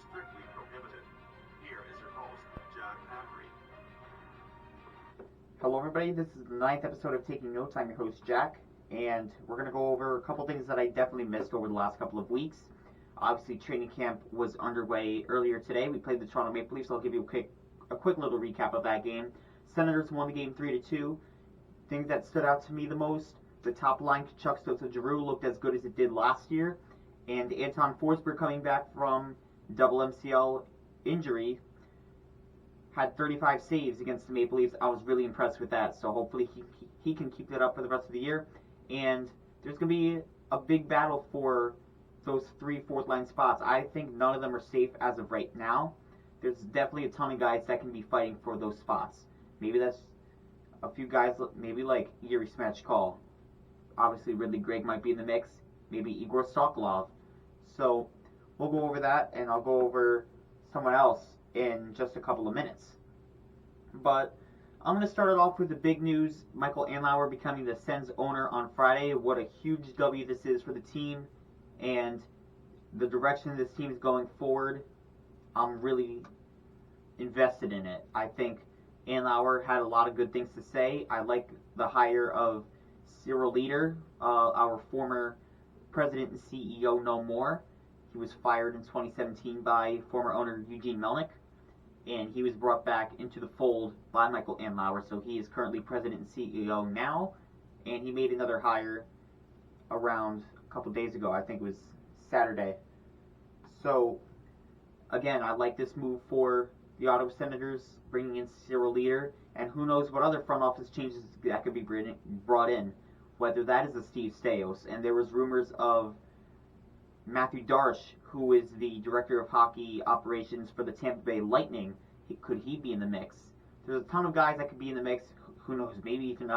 is strictly prohibited. Here is your host, Jack Avery. Hello, everybody. This is the 9th episode of Taking Notes. I'm your host, Jack, and we're going to go over a couple things that I definitely missed over the last couple of weeks. Obviously, training camp was underway earlier today. We played the Toronto Maple Leafs, so I'll give you a quick little recap of that game. Senators won the game 3-2. Things that stood out to me the most, the top line, Chuck Giroux looked as good as it did last year, and Anton Forsberg coming back from double MCL injury had 35 saves against the Maple Leafs. I was really impressed with that, so hopefully he can keep that up for the rest of the year. And there's going to be a big battle for those 3 fourth-line spots. I think none of them are safe as of right now. There's definitely a ton of guys that can be fighting for those spots. Maybe that's a few guys, maybe like Yuri Smechkal. Obviously, Ridley Gregg might be in the mix. Maybe Igor Sokolov. So we'll go over that, and I'll go over someone else in just a couple of minutes. But I'm going to start it off with the big news. Michael Andlauer becoming the Sens owner on Friday. What a huge W this is for the team and the direction this team is going forward. I'm really invested in it. I think Andlauer had a lot of good things to say. I like the hire of Cyril Leader, our former president and CEO no more. He was fired in 2017 by former owner Eugene Melnyk, and he was brought back into the fold by Michael Andlauer, so he is currently president and CEO now, and he made another hire around a couple days ago. I think it was Saturday. So, again, I like this move for the Ottawa Senators, bringing in Cyril Leader, and who knows what other front office changes that could be brought in, whether that is a Steve Staios, and there was rumors of Matthew Darche, who is the director of hockey operations for the Tampa Bay Lightning. Could he be in the mix? There's a ton of guys that could be in the mix. Who knows? Maybe even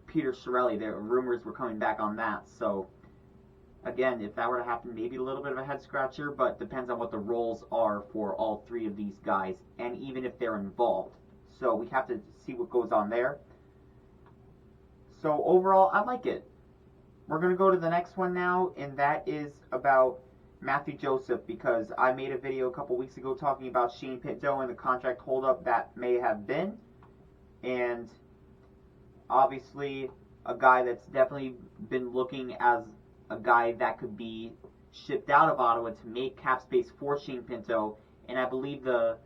Peter Chiarelli. There rumors were coming back on that. So, again, if that were to happen, maybe a little bit of a head scratcher, but depends on what the roles are for all 3 of these guys, and even if they're involved. So we have to see what goes on there. So overall, I like it. We're going to go to the next one now, and that is about Matthew Joseph, because I made a video a couple weeks ago talking about Shane Pinto and the contract holdup that may have been. And obviously, a guy that's definitely been looking as a guy that could be shipped out of Ottawa to make cap space for Shane Pinto. And I believe the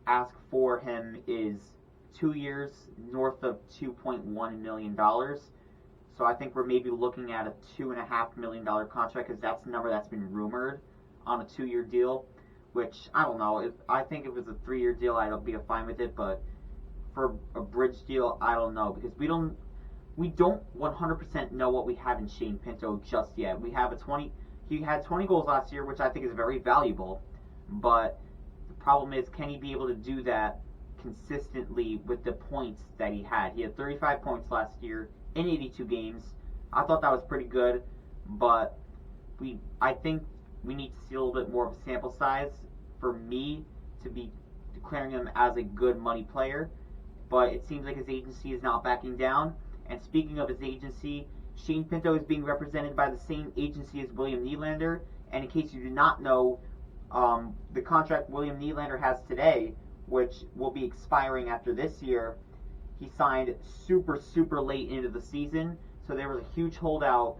ask for him is 2 years, north of $2.1 million. So I think we're maybe looking at a $2.5 million contract, because that's the number that's been rumored on a 2-year deal, which I don't know. I think if it was a 3-year deal, I'd be fine with it. But for a bridge deal, I don't know, because we don't 100% know what we have in Shane Pinto just yet. We have he had 20 goals last year, which I think is very valuable. But the problem is, can he be able to do that consistently with the points that he had? He had 35 points last year in 82 games. I thought that was pretty good, but I think we need to see a little bit more of a sample size for me to be declaring him as a good money player. But it seems like his agency is not backing down. And speaking of his agency, Shane Pinto is being represented by the same agency as William Nylander. And in case you do not know, the contract William Nylander has today, which will be expiring after this year, he signed super late into the season, so there was a huge holdout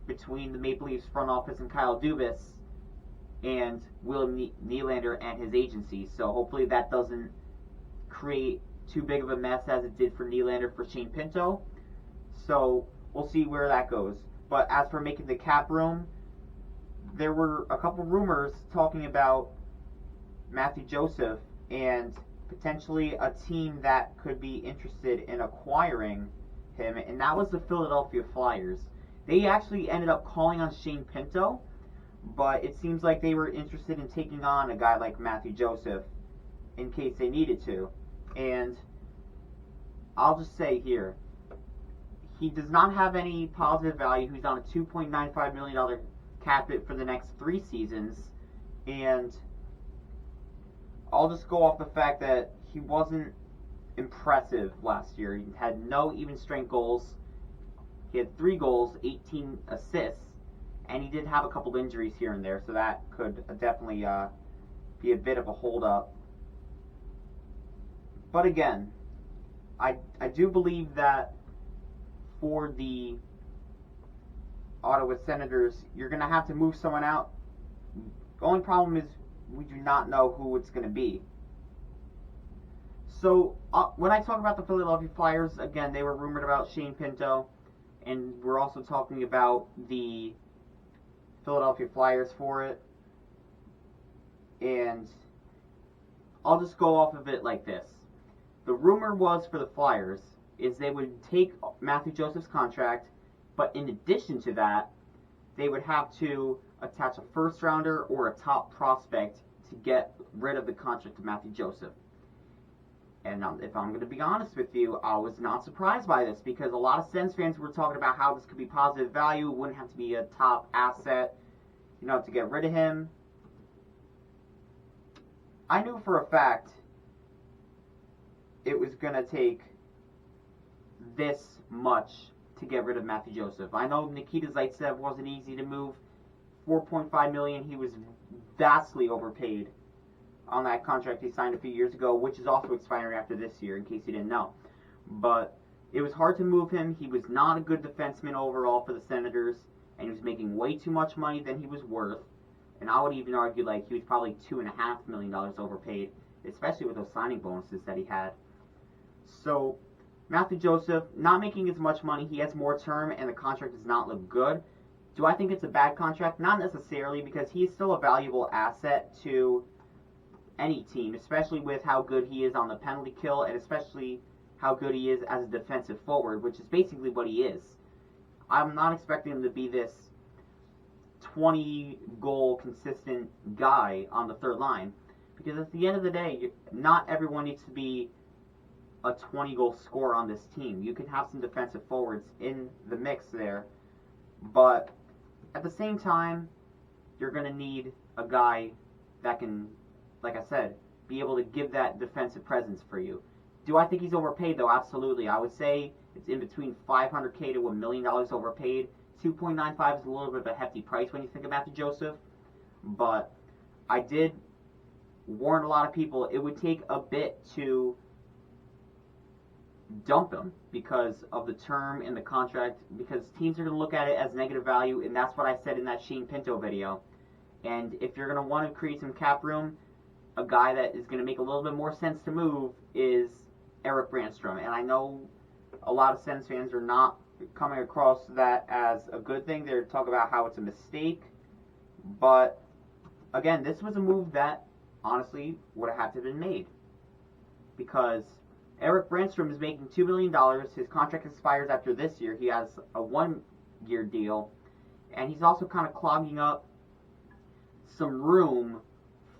between the Maple Leafs front office and Kyle Dubas and William Nylander and his agency. So hopefully that doesn't create too big of a mess as it did for Nylander for Shane Pinto. So we'll see where that goes. But as for making the cap room, there were a couple rumors talking about Matthew Joseph and potentially a team that could be interested in acquiring him, and that was the Philadelphia Flyers. They actually ended up calling on Shane Pinto, but it seems like they were interested in taking on a guy like Matthew Joseph in case they needed to. And I'll just say here, he does not have any positive value. He's on a $2.95 million cap hit for the next 3 seasons, and I'll just go off the fact that he wasn't impressive last year. He had no even strength goals. He had 3 goals, 18 assists, and he did have a couple injuries here and there, so that could definitely be a bit of a holdup. But again, I do believe that for the Ottawa Senators, you're going to have to move someone out. The only problem is we do not know who it's going to be. So when I talk about the Philadelphia Flyers, again, they were rumored about Shane Pinto, and we're also talking about the Philadelphia Flyers for it. And I'll just go off of it like this. The rumor was for the Flyers is they would take Matthew Joseph's contract, but in addition to that, they would have to attach a first rounder or a top prospect to get rid of the contract of Matthew Joseph. And if I'm going to be honest with you, I was not surprised by this because a lot of Sens fans were talking about how this could be positive value, it wouldn't have to be a top asset, to get rid of him. I knew for a fact it was going to take this much to get rid of Matthew Joseph. I know Nikita Zaitsev wasn't easy to move. $4.5 million, he was vastly overpaid on that contract he signed a few years ago, which is also expiring after this year, in case you didn't know. But it was hard to move him. He was not a good defenseman overall for the Senators, and he was making way too much money than he was worth. And I would even argue he was probably $2.5 million overpaid, especially with those signing bonuses that he had. So Matthew Joseph, not making as much money, he has more term, and the contract does not look good. Do I think it's a bad contract? Not necessarily, because he is still a valuable asset to any team, especially with how good he is on the penalty kill, and especially how good he is as a defensive forward, which is basically what he is. I'm not expecting him to be this 20-goal consistent guy on the third line, because at the end of the day, not everyone needs to be a 20-goal scorer on this team. You can have some defensive forwards in the mix there, but at the same time, you're going to need a guy that can, like I said, be able to give that defensive presence for you. Do I think he's overpaid, though? Absolutely. I would say it's in between $500K to $1 million overpaid. 2.95 is a little bit of a hefty price when you think of Matthew Joseph, but I did warn a lot of people it would take a bit to dump him because of the term in the contract, because teams are going to look at it as negative value, and that's what I said in that Shane Pinto video. And if you're going to want to create some cap room, a guy that is going to make a little bit more sense to move is Erik Brannstrom. And I know a lot of Sens fans are not coming across that as a good thing. They're talking about how it's a mistake. But, again, this was a move that, honestly, would have had to have been made. Because Erik Brannstrom is making $2 million. His contract expires after this year. He has a one-year deal. And he's also kind of clogging up some room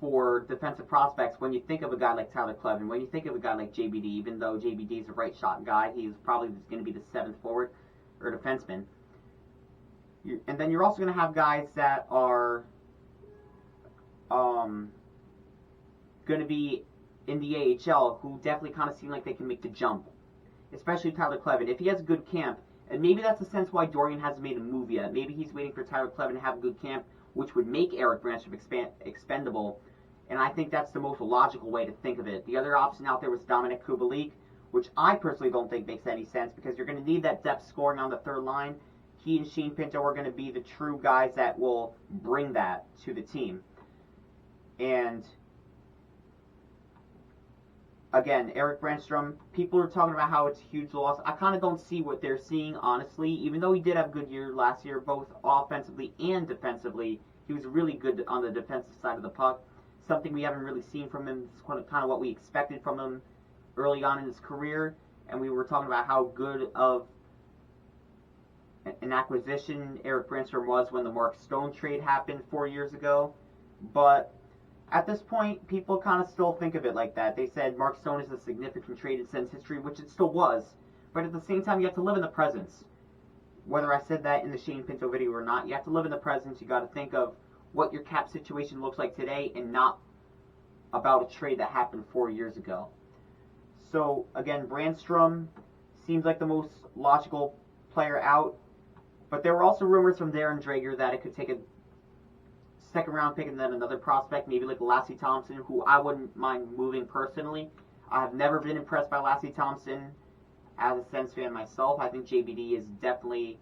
for defensive prospects when you think of a guy like Tyler Kleven, when you think of a guy like JBD, even though JBD is a right shot guy, he's probably going to be the seventh forward or defenseman. And then you're also going to have guys that are going to be in the AHL who definitely kind of seem like they can make the jump, especially Tyler Kleven. If he has a good camp, and maybe that's the sense why Dorian hasn't made a move yet. Maybe he's waiting for Tyler Kleven to have a good camp, which would make Erik Brannstrom expendable. And I think that's the most logical way to think of it. The other option out there was Dominik Kubalik, which I personally don't think makes any sense because you're going to need that depth scoring on the third line. He and Shane Pinto are going to be the true guys that will bring that to the team. And again, Erik Brannstrom, people are talking about how it's a huge loss. I kind of don't see what they're seeing, honestly. Even though he did have a good year last year, both offensively and defensively, he was really good on the defensive side of the puck. Something we haven't really seen from him. It's kind of what we expected from him early on in his career. And we were talking about how good of an acquisition Erik Brannstrom was when the Mark Stone trade happened 4 years ago. But at this point, people kind of still think of it like that. They said Mark Stone is a significant trade in Sens history, which it still was. But at the same time, you have to live in the presence. Whether I said that in the Shane Pinto video or not, you have to live in the presence. You got to think of what your cap situation looks like today and not about a trade that happened 4 years ago. So, again, Brannstrom seems like the most logical player out. But there were also rumors from Darren Dreger that it could take a second round pick and then another prospect, maybe like Lassie Thompson, who I wouldn't mind moving personally. I have never been impressed by Lassie Thompson as a Sens fan myself. I think JBD has definitely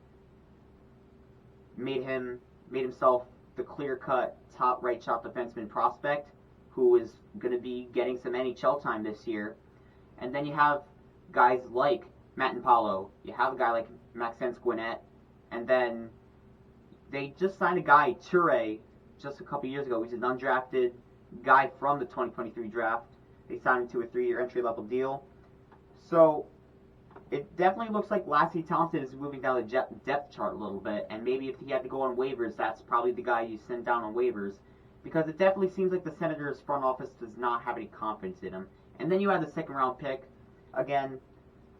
made himself the clear-cut top right shot defenseman prospect who is going to be getting some NHL time this year. And then you have guys like Matt Impalo. You have a guy like Maxence Gwinnett. And then they just signed a guy, Ture, just a couple years ago. He's an undrafted guy from the 2023 draft. They signed him to a 3-year entry-level deal. So it definitely looks like Lassie Thompson is moving down the depth chart a little bit. And maybe if he had to go on waivers, that's probably the guy you send down on waivers. Because it definitely seems like the Senators' front office does not have any confidence in him. And then you have the second-round pick. Again,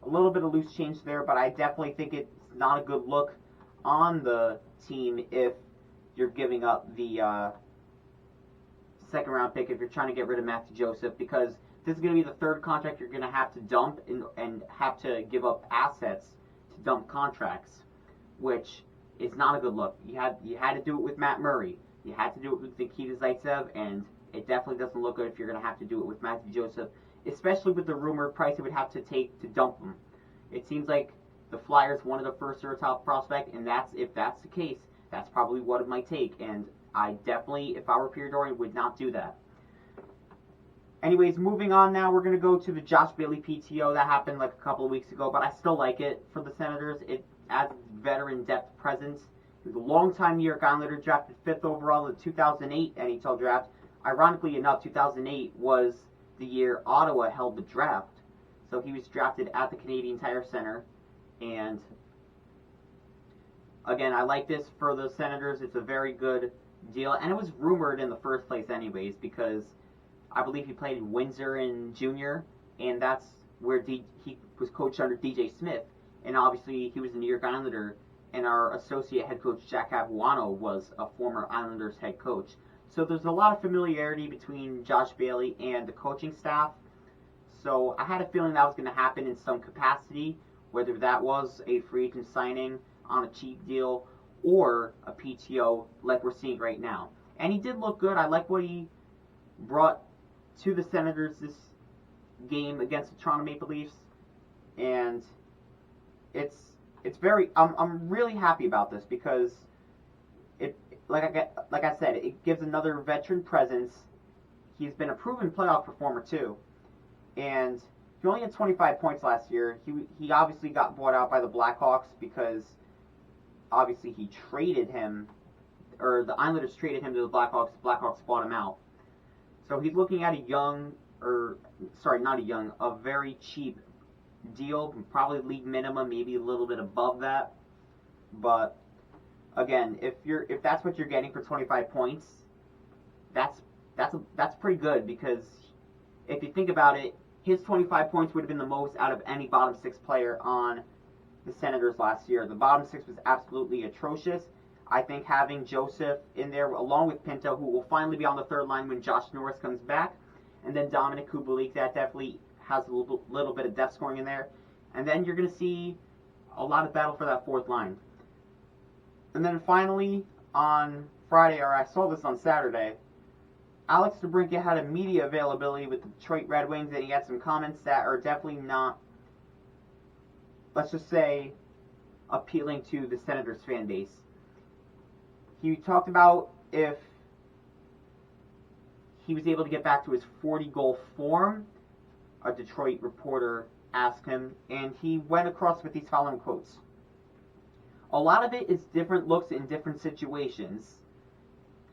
a little bit of loose change there, but I definitely think it's not a good look on the team if you're giving up the second round pick, if you're trying to get rid of Matthew Joseph, because this is going to be the third contract you're going to have to dump and have to give up assets to dump contracts, which is not a good look. You had to do it with Matt Murray. You had to do it with Nikita Zaitsev, and it definitely doesn't look good if you're going to have to do it with Matthew Joseph, especially with the rumored price it would have to take to dump him. It seems like the Flyers wanted a first or a top prospect, and if that's the case, that's probably what it might take. And I definitely, if I were Pierre Dorion, would not do that. Anyways, moving on now, we're going to go to the Josh Bailey PTO. That happened like a couple of weeks ago, but I still like it for the Senators. It adds veteran depth presence. He was a long-time New York Islander, drafted 5th overall in the 2008 NHL draft. Ironically enough, 2008 was the year Ottawa held the draft. So he was drafted at the Canadian Tire Center. And again, I like this for the Senators. It's a very good deal. And it was rumored in the first place anyways, because I believe he played in Windsor in junior, and that's where he was coached under DJ Smith. And obviously he was a New York Islander, and our associate head coach, Jack Capuano, was a former Islanders head coach. So there's a lot of familiarity between Josh Bailey and the coaching staff. So I had a feeling that was going to happen in some capacity, whether that was a free agent signing on a cheap deal or a PTO like we're seeing right now. And he did look good. I like what he brought to the Senators this game against the Toronto Maple Leafs. And it's very I'm really happy about this because it like I said, it gives another veteran presence. He's been a proven playoff performer too. And he only had 25 points last year. He obviously got bought out by the Blackhawks because obviously he traded him, or the Islanders traded him to the Blackhawks. The Blackhawks bought him out. So he's looking at a very cheap deal, probably league minimum, maybe a little bit above that. But again, if that's what you're getting for 25 points, that's pretty good, because if you think about it, his 25 points would have been the most out of any bottom six player on the Senators last year. The bottom six was absolutely atrocious. I think having Joseph in there along with Pinto, who will finally be on the third line when Josh Norris comes back, and then Dominic Kubalik, that definitely has a little bit of depth scoring in there. And then you're going to see a lot of battle for that fourth line. And then finally, on Friday, or I saw this on Saturday, Alex DeBrincat had a media availability with the Detroit Red Wings, and he had some comments that are definitely not, let's just say, appealing to the Senators fan base. He talked about if he was able to get back to his 40-goal form, a Detroit reporter asked him, and he went across with these following quotes. A lot of it is different looks in different situations.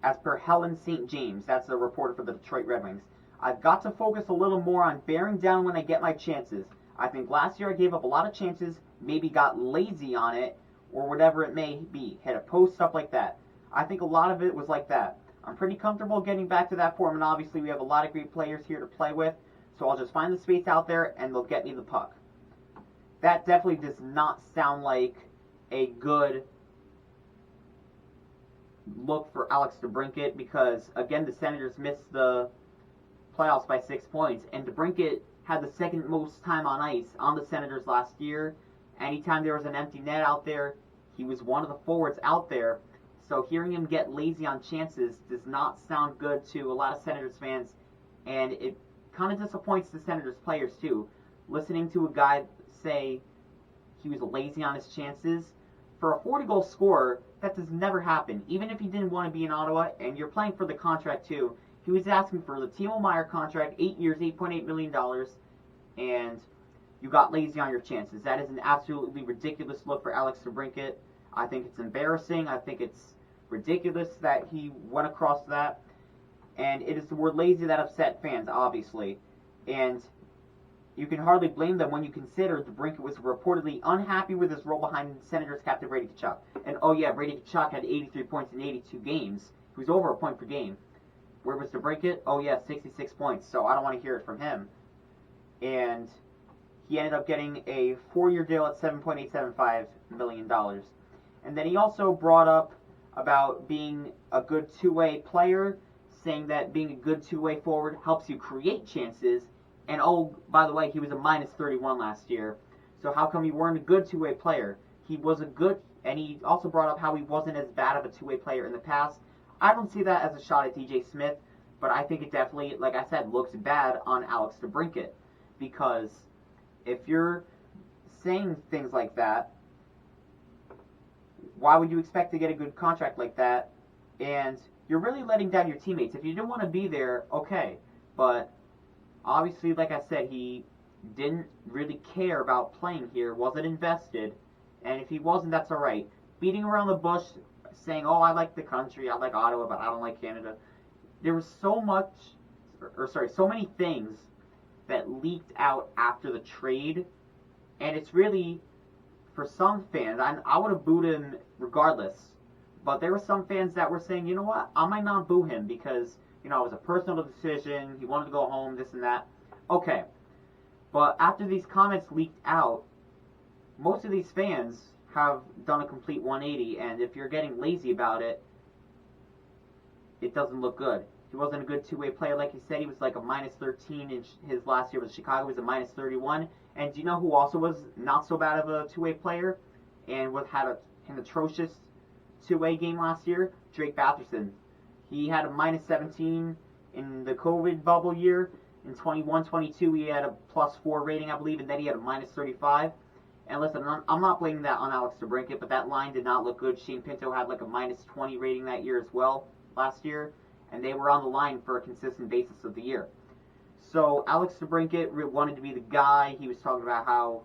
As per Helen St. James, that's a reporter for the Detroit Red Wings, I've got to focus a little more on bearing down when I get my chances. I think last year I gave up a lot of chances, maybe got lazy on it, or whatever it may be, hit a post, stuff like that. I think a lot of it was like that. I'm pretty comfortable getting back to that form, and obviously we have a lot of great players here to play with, so I'll just find the space out there and they'll get me the puck. That definitely does not sound like a good look for Alex DeBrincat, because again, the Senators missed the playoffs by 6 points, and DeBrincat had the second most time on ice on the Senators last year. Anytime there was an empty net out there, he was one of the forwards out there. So hearing him get lazy on chances does not sound good to a lot of Senators fans, and it kind of disappoints the Senators players too. Listening to a guy say he was lazy on his chances, for a 40-goal scorer, that does never happen. Even if he didn't want to be in Ottawa, and you're playing for the contract too, he was asking for the Timo Meier contract, 8 years, $8.8 million, and you got lazy on your chances. That is an absolutely ridiculous look for Alex DeBrincat. I think it's embarrassing. I think it's ridiculous that he went across that. And it is the word lazy that upset fans, obviously. And you can hardly blame them when you consider DeBrincat was reportedly unhappy with his role behind Senators captain Brady Tkachuk. And oh yeah, Brady Tkachuk had 83 points in 82 games. He was over a point per game. Where was DeBrincat? Oh yeah, 66 points. So I don't want to hear it from him. And he ended up getting a 4-year deal at $7.875 million. And then he also brought up about being a good two-way player, saying that being a good two-way forward helps you create chances. And oh, by the way, he was a minus 31 last year. So how come you weren't a good two-way player? He was a good, and he also brought up how he wasn't as bad of a two-way player in the past. I don't see that as a shot at DJ Smith, but I think it definitely, like I said, looks bad on Alex DeBrincat. Because if you're saying things like that, why would you expect to get a good contract like that? And you're really letting down your teammates. If you didn't want to be there, okay. But obviously, like I said, he didn't really care about playing here, wasn't invested. And if he wasn't, that's alright. Beating around the bush, saying, oh, I like the country, I like Ottawa, but I don't like Canada. There was so many things that leaked out after the trade. And it's really, for some fans, I would have booed him regardless. But there were some fans that were saying, you know what, I might not boo him because, you know, it was a personal decision, he wanted to go home, this and that. Okay. But after these comments leaked out, most of these fans have done a complete 180, and if you're getting lazy about it, it doesn't look good. He wasn't a good two-way player, like he said. He was like a minus 13 in his last year with Chicago. He was a minus 31. And do you know who also was not so bad of a two-way player and had an atrocious two-way game last year? Drake Batherson. He had a minus 17 in the COVID bubble year. In 21-22, he had a plus 4 rating, I believe, and then he had a minus 35. And listen, I'm not blaming that on Alex DeBrincat, but that line did not look good. Shane Pinto had like a minus 20 rating that year as well last year, and they were on the line for a consistent basis of the year. So Alex DeBrincat wanted to be the guy. He was talking about how,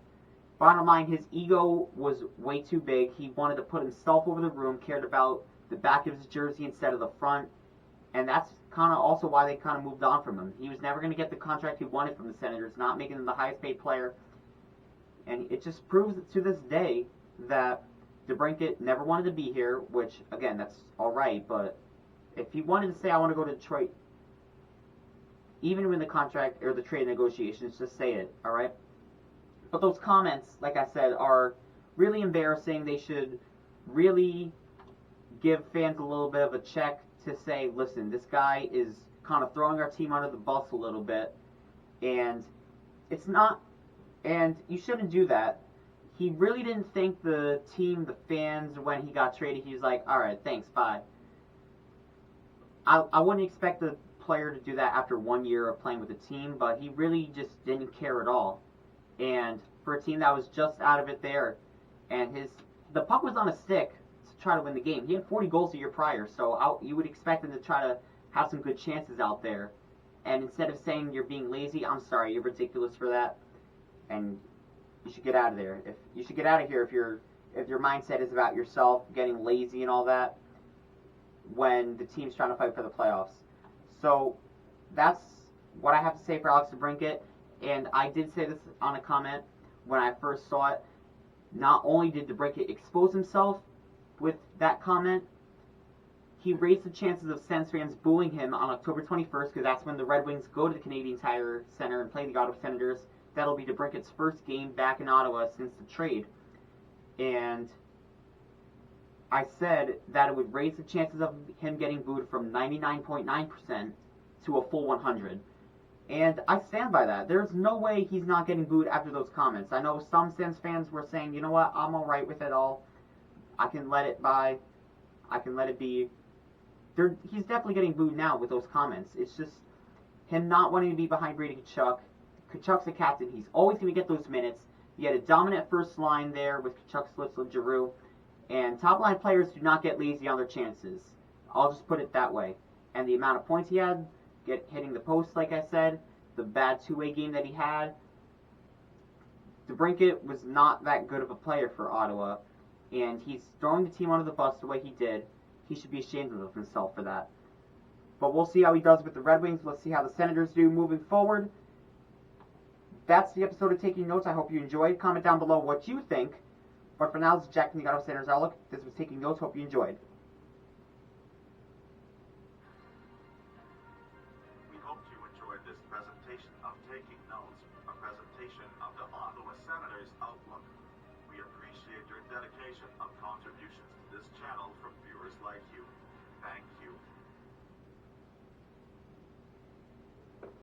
bottom line, his ego was way too big. He wanted to put himself over the room, cared about the back of his jersey instead of the front, and that's kind of also why they kind of moved on from him. He was never going to get the contract he wanted from the Senators, not making him the highest paid player. And it just proves to this day that DeBrincat never wanted to be here, which, again, that's all right, but if he wanted to say, I want to go to Detroit, even when the contract or the trade negotiations, just say it, all right? But those comments, like I said, are really embarrassing. They should really give fans a little bit of a check to say, listen, this guy is kind of throwing our team under the bus a little bit, and it's not, and you shouldn't do that. He really didn't thank the team, the fans, when he got traded. He was like, all right, thanks, bye. I wouldn't expect the player to do that after 1 year of playing with the team, but he really just didn't care at all. And for a team that was just out of it there, and the puck was on a stick to try to win the game. He had 40 goals a year prior, so you would expect him to try to have some good chances out there. And instead of saying you're being lazy, I'm sorry, you're ridiculous for that, and you should get out of there. You should get out of here if your mindset is about yourself, getting lazy and all that, when the team's trying to fight for the playoffs. So that's what I have to say for Alex DeBrincat. And I did say this on a comment when I first saw it. Not only did DeBrincat expose himself with that comment, he raised the chances of Sens fans booing him on October 21st, because that's when the Red Wings go to the Canadian Tire Center and play the Ottawa Senators. That'll be DeBrincat's first game back in Ottawa since the trade. And I said that it would raise the chances of him getting booed from 99.9% to a full 100. And I stand by that. There's no way he's not getting booed after those comments. I know some Sens fans were saying, you know what, I'm alright with it all. I can let it by. I can let it be. He's definitely getting booed now with those comments. It's just him not wanting to be behind Brady Tkachuk. Tkachuk's the captain. He's always going to get those minutes. He had a dominant first line there with Tkachuk, Slitsel, Giroux. And top line players do not get lazy on their chances. I'll just put it that way. And the amount of points he had, hitting the post, like I said, the bad two-way game that he had, DeBrincat was not that good of a player for Ottawa, and he's throwing the team under the bus the way he did. He should be ashamed of himself for that. But we'll see how he does with the Red Wings. Let's see how the Senators do moving forward. That's the episode of Taking Notes. I hope you enjoyed. Comment down below what you think. But for now, this is Jack from the Ottawa Senators Outlook. This was Taking Notes. Hope you enjoyed. We hope you enjoyed this presentation of Taking Notes, a presentation of the Ottawa Senators Outlook. We appreciate your dedication of contributions to this channel from viewers like you.